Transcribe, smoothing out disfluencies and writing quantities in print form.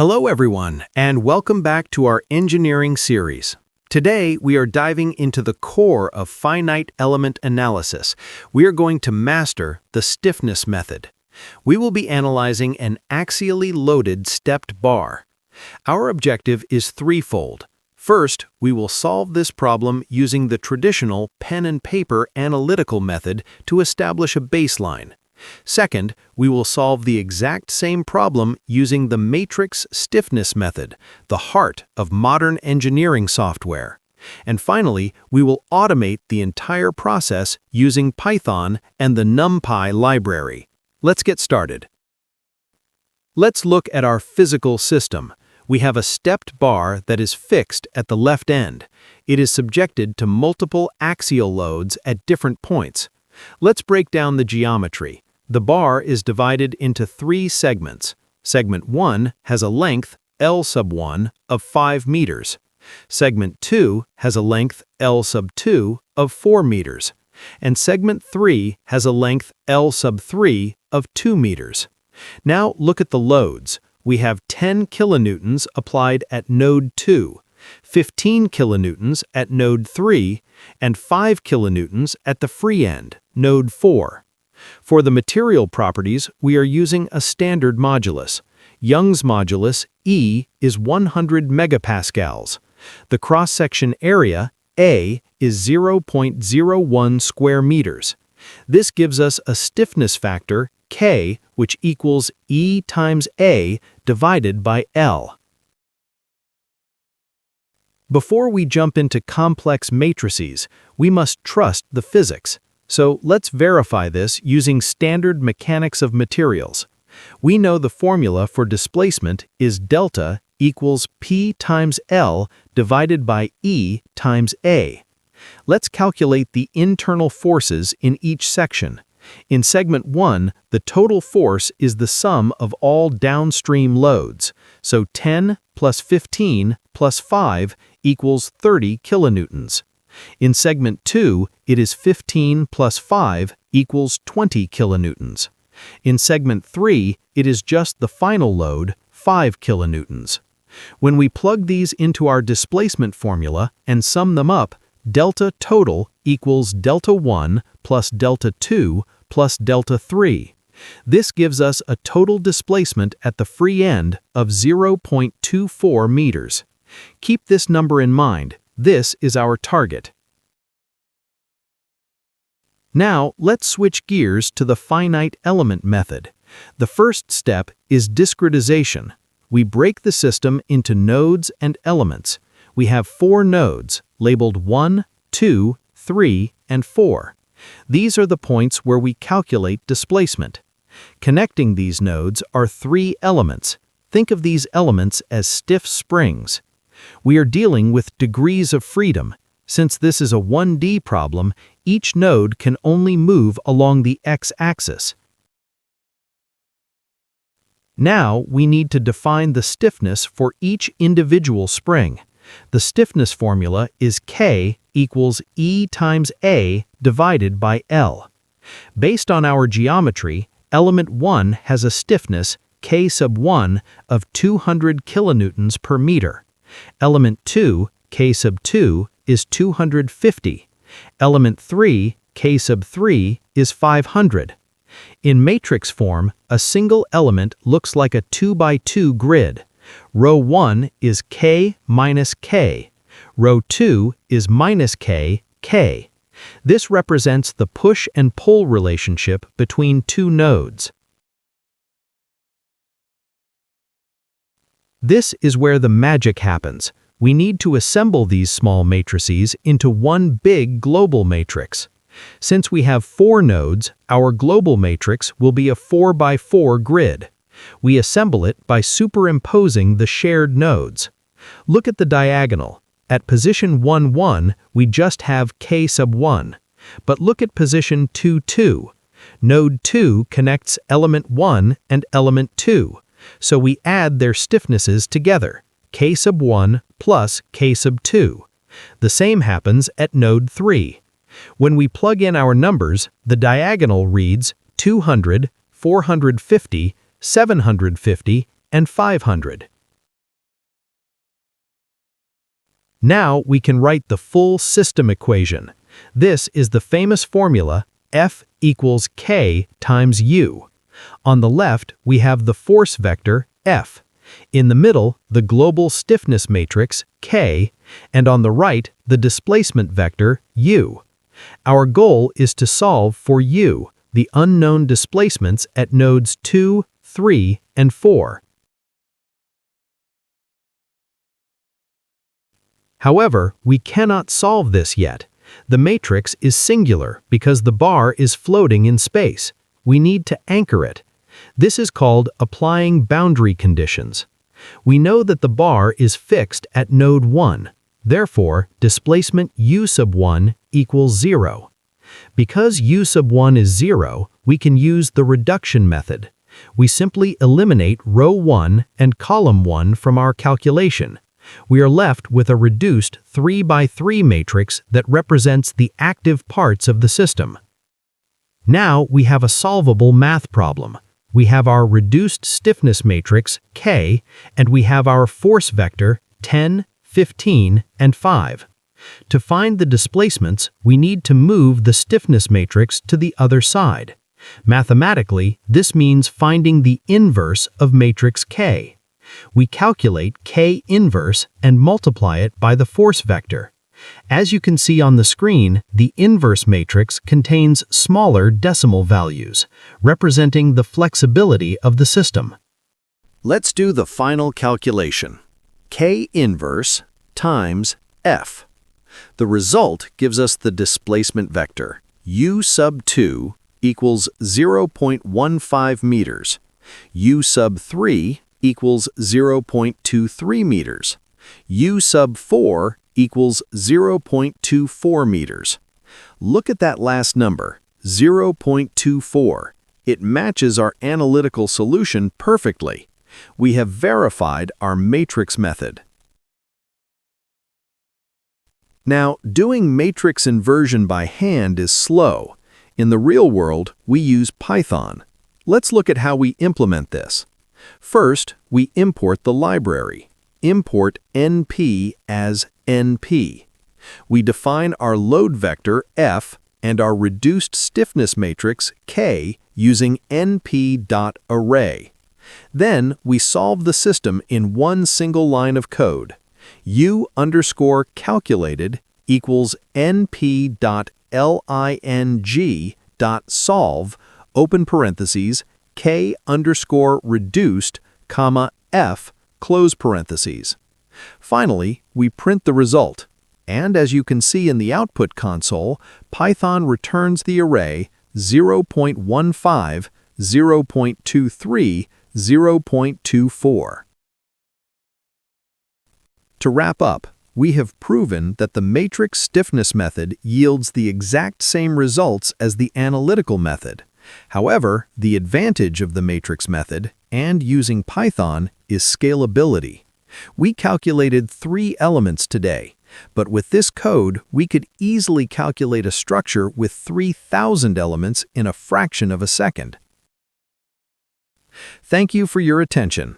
Hello everyone, and welcome back to our engineering series. Today, we are diving into the core of finite element analysis. We are going to master the stiffness method. We will be analyzing an axially loaded stepped bar. Our objective is threefold. First, we will solve this problem using the traditional pen and paper analytical method to establish a baseline. Second, we will solve the exact same problem using the matrix stiffness method, the heart of modern engineering software. And finally, we will automate the entire process using Python and the NumPy library. Let's get started. Let's look at our physical system. We have a stepped bar that is fixed at the left end. It is subjected to multiple axial loads at different points. Let's break down the geometry. The bar is divided into three segments. Segment 1 has a length, L sub 1, of 5 meters. Segment 2 has a length, L sub 2, of 4 meters. And segment 3 has a length, L sub 3, of 2 meters. Now look at the loads. We have 10 kilonewtons applied at node 2, 15 kilonewtons at node 3, and 5 kilonewtons at the free end, node 4. For the material properties, we are using a standard modulus. Young's modulus, E, is 100 megapascals. The cross-section area, A, is 0.01 square meters. This gives us a stiffness factor, K, which equals E times A divided by L. Before we jump into complex matrices, we must trust the physics. So let's verify this using standard mechanics of materials. We know the formula for displacement is delta equals P times L divided by E times A. Let's calculate the internal forces in each section. In segment 1, the total force is the sum of all downstream loads, so 10 plus 15 plus 5 equals 30 kilonewtons. In segment 2, it is 15 plus 5 equals 20 kilonewtons. In segment 3, it is just the final load, 5 kilonewtons. When we plug these into our displacement formula and sum them up, delta total equals delta 1 plus delta 2 plus delta 3. This gives us a total displacement at the free end of 0.24 meters. Keep this number in mind. This is our target. Now, let's switch gears to the finite element method. The first step is discretization. We break the system into nodes and elements. We have 4 nodes, labeled 1, 2, 3, and 4. These are the points where we calculate displacement. Connecting these nodes are 3 elements. Think of these elements as stiff springs. We are dealing with degrees of freedom. Since this is a 1D problem, each node can only move along the x-axis. Now we need to define the stiffness for each individual spring. The stiffness formula is K equals E times A divided by L. Based on our geometry, element 1 has a stiffness, K sub 1, of 200 kilonewtons per meter. Element 2, K sub 2, is 250. Element 3, K sub 3, is 500. In matrix form, a single element looks like a 2x2 grid. Row 1 is K minus K. Row 2 is minus K, K. This represents the push and pull relationship between 2 nodes. This is where the magic happens. We need to assemble these small matrices into one big global matrix. Since we have 4 nodes, our global matrix will be a 4x4 grid. We assemble it by superimposing the shared nodes. Look at the diagonal. At position 1, 1, we just have K sub 1. But look at position 2, 2. Node 2 connects element 1 and element 2. So we add their stiffnesses together, K sub 1 plus K sub 2. The same happens at node 3. When we plug in our numbers, the diagonal reads 200, 450, 750, and 500. Now we can write the full system equation. This is the famous formula F equals K times U. On the left, we have the force vector F. In the middle, the global stiffness matrix K, and on the right, the displacement vector U. Our goal is to solve for U, the unknown displacements at nodes 2, 3, and 4. However, we cannot solve this yet. The matrix is singular because the bar is floating in space. We need to anchor it. This is called applying boundary conditions. We know that the bar is fixed at node 1. Therefore, displacement U sub 1 equals 0. Because U sub 1 is 0, we can use the reduction method. We simply eliminate row 1 and column 1 from our calculation. We are left with a reduced 3 by 3 matrix that represents the active parts of the system. Now we have a solvable math problem. We have our reduced stiffness matrix, K, and we have our force vector, 10, 15, and 5. To find the displacements, we need to move the stiffness matrix to the other side. Mathematically, this means finding the inverse of matrix K. We calculate K inverse and multiply it by the force vector. As you can see on the screen, the inverse matrix contains smaller decimal values, representing the flexibility of the system. Let's do the final calculation. K inverse times F. The result gives us the displacement vector. U sub 2 equals 0.15 meters. U sub 3 equals 0.23 meters. U sub 4 equals 0.24 meters. Look at that last number, 0.24. It matches our analytical solution perfectly. We have verified our matrix method. Now, doing matrix inversion by hand is slow. In the real world, we use Python. Let's look at how we implement this. First, we import the library. Import NP as NP. We define our load vector F and our reduced stiffness matrix K using np.array. Then we solve the system in one single line of code. U_calculated equals np.ling.solve, open parentheses, K_reduced, F, close parentheses. Finally, we print the result. And as you can see in the output console, Python returns the array 0.15, 0.23, 0.24. To wrap up, we have proven that the matrix stiffness method yields the exact same results as the analytical method. However, the advantage of the matrix method and using Python is scalability. We calculated 3 elements today, but with this code, we could easily calculate a structure with 3,000 elements in a fraction of a second. Thank you for your attention.